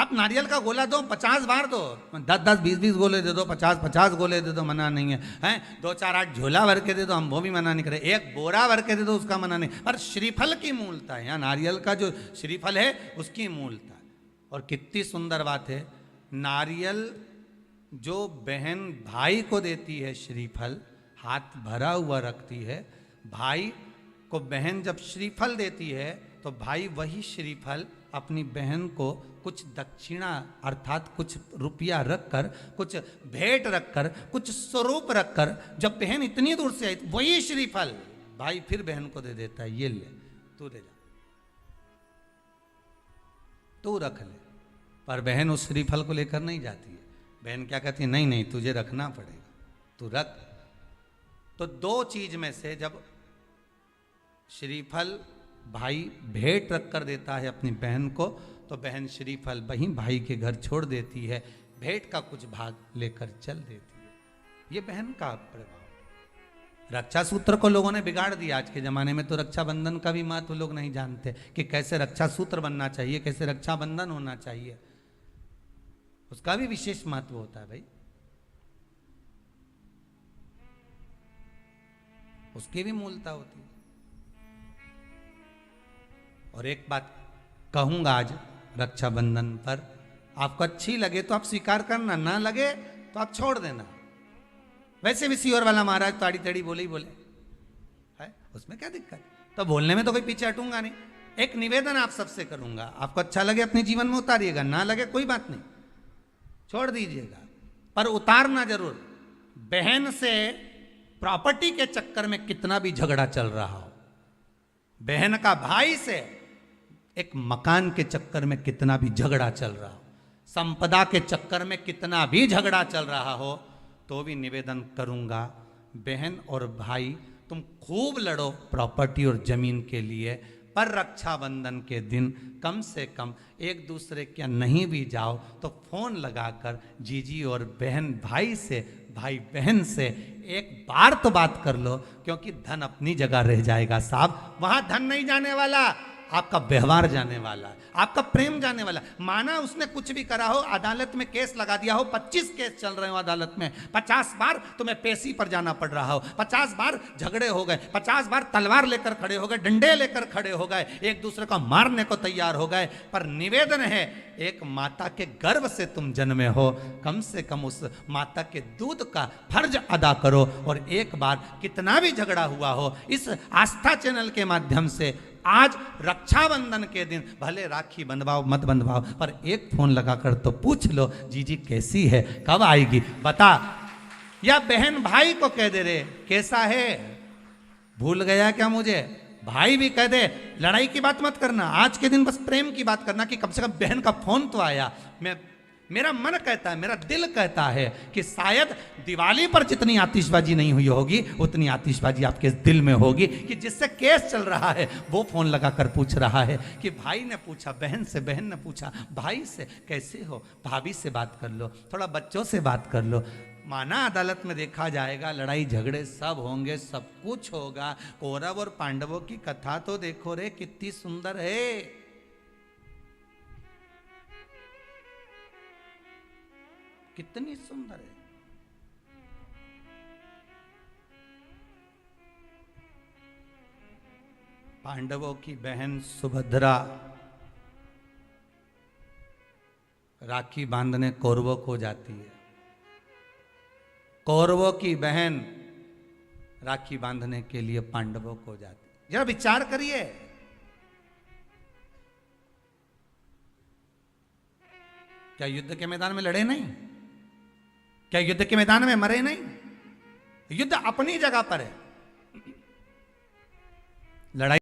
आप नारियल का गोला दो 50 बार दो, 10-10, 20-20 गोले दे दो, 50-50 गोले दे दो, मना नहीं है, हैं 2-4-8 झोला भर के दे दो, हम वो भी मना नहीं करे, एक बोरा भर के दे दो, उसका मना नहीं। पर श्रीफल की मूलता है, यहाँ नारियल का जो श्रीफल है उसकी मूलता है। और कितनी सुंदर बात है, नारियल जो बहन भाई को देती है श्रीफल, हाथ भरा हुआ रखती है, भाई को बहन जब श्रीफल देती है तो भाई वही श्रीफल अपनी बहन को कुछ दक्षिणा अर्थात कुछ रुपया रखकर, कुछ भेंट रखकर, कुछ स्वरूप रखकर, जब बहन इतनी दूर से आई वही श्रीफल भाई फिर बहन को दे देता है, ये ले तू ले जा, तू रख ले। पर बहन उस श्रीफल को लेकर नहीं जाती है, बहन क्या कहती है, नहीं नहीं तुझे रखना पड़ेगा, तू रख। तो दो चीज में से जब श्रीफल भाई भेंट रख कर देता है अपनी बहन को, तो बहन श्रीफल वहीं भाई के घर छोड़ देती है, भेंट का कुछ भाग लेकर चल देती है। ये बहन का प्रभाव। रक्षा सूत्र को लोगों ने बिगाड़ दिया आज के जमाने में, तो रक्षाबंधन का भी महत्व लोग नहीं जानते कि कैसे रक्षा सूत्र बनना चाहिए, कैसे रक्षाबंधन होना चाहिए, उसका भी विशेष महत्व होता है भाई, उसकी भी मूलता होती है। और एक बात कहूंगा आज रक्षाबंधन पर, आपको अच्छी लगे तो आप स्वीकार करना, ना लगे तो आप छोड़ देना। वैसे भी सीहोर वाला महाराज ताड़ी तड़ी बोले ही बोले है, उसमें क्या दिक्कत, तो बोलने में तो कोई पीछे हटूंगा नहीं। एक निवेदन आप सबसे करूंगा, आपको अच्छा लगे अपने जीवन में उतारिएगा, ना लगे कोई बात नहीं, छोड़ दीजिएगा, पर उतारना जरूर। बहन से प्रॉपर्टी के चक्कर में कितना भी झगड़ा चल रहा हो, बहन का भाई से एक मकान के चक्कर में कितना भी झगड़ा चल रहा हो, संपदा के चक्कर में कितना भी झगड़ा चल रहा हो, तो भी निवेदन करूंगा, बहन और भाई तुम खूब लड़ो प्रॉपर्टी और जमीन के लिए, पर रक्षाबंधन के दिन कम से कम एक दूसरे के नहीं भी जाओ तो फोन लगाकर जीजी और बहन भाई से, भाई बहन से एक बार तो बात कर लो, क्योंकि धन अपनी जगह रह जाएगा साहब, वहां धन नहीं जाने वाला, आपका व्यवहार जाने वाला, आपका प्रेम जाने वाला। माना उसने कुछ भी करा हो, अदालत में केस लगा दिया हो, 25 केस चल रहे हो अदालत में, 50 बार तुम्हें पेशी पर जाना पड़ रहा हो, 50 बार झगड़े हो गए, 50 बार तलवार लेकर खड़े हो गए, डंडे लेकर खड़े हो गए, एक दूसरे को मारने को तैयार हो गए, पर निवेदन है एक माता के गर्भ से तुम जन्मे हो, कम से कम उस माता के दूध का फर्ज अदा करो। और एक बार कितना भी झगड़ा हुआ हो, इस आस्था चैनल के माध्यम से आज रक्षाबंधन के दिन भले राखी बंधवाओ मत बंधवाओ, पर एक फोन लगाकर तो पूछ लो, जीजी कैसी है, कब आएगी बता, या बहन भाई को कह दे रे कैसा है, भूल गया क्या मुझे, भाई भी कह दे, लड़ाई की बात मत करना, आज के दिन बस प्रेम की बात करना, कि कम से कम बहन का फोन तो आया। मेरा मन कहता है, मेरा दिल कहता है कि शायद दिवाली पर जितनी आतिशबाजी नहीं हुई होगी उतनी आतिशबाजी आपके दिल में होगी, कि जिससे केस चल रहा है वो फोन लगाकर पूछ रहा है कि भाई ने पूछा बहन से, बहन ने पूछा भाई से, कैसे हो, भाभी से बात कर लो, थोड़ा बच्चों से बात कर लो। माना अदालत में देखा जाएगा, लड़ाई झगड़े सब होंगे, सब कुछ होगा, कौरव और पांडवों की कथा तो देखो रे कितनी सुंदर है, कितनी सुंदर है। पांडवों की बहन सुभद्रा राखी बांधने कौरवों को जाती है, कौरवों की बहन राखी बांधने के लिए पांडवों को जाती है। जरा विचार करिए, क्या युद्ध के मैदान में लड़े नहीं, क्या युद्ध के मैदान में मरे नहीं, युद्ध अपनी जगह पर है, लड़ाई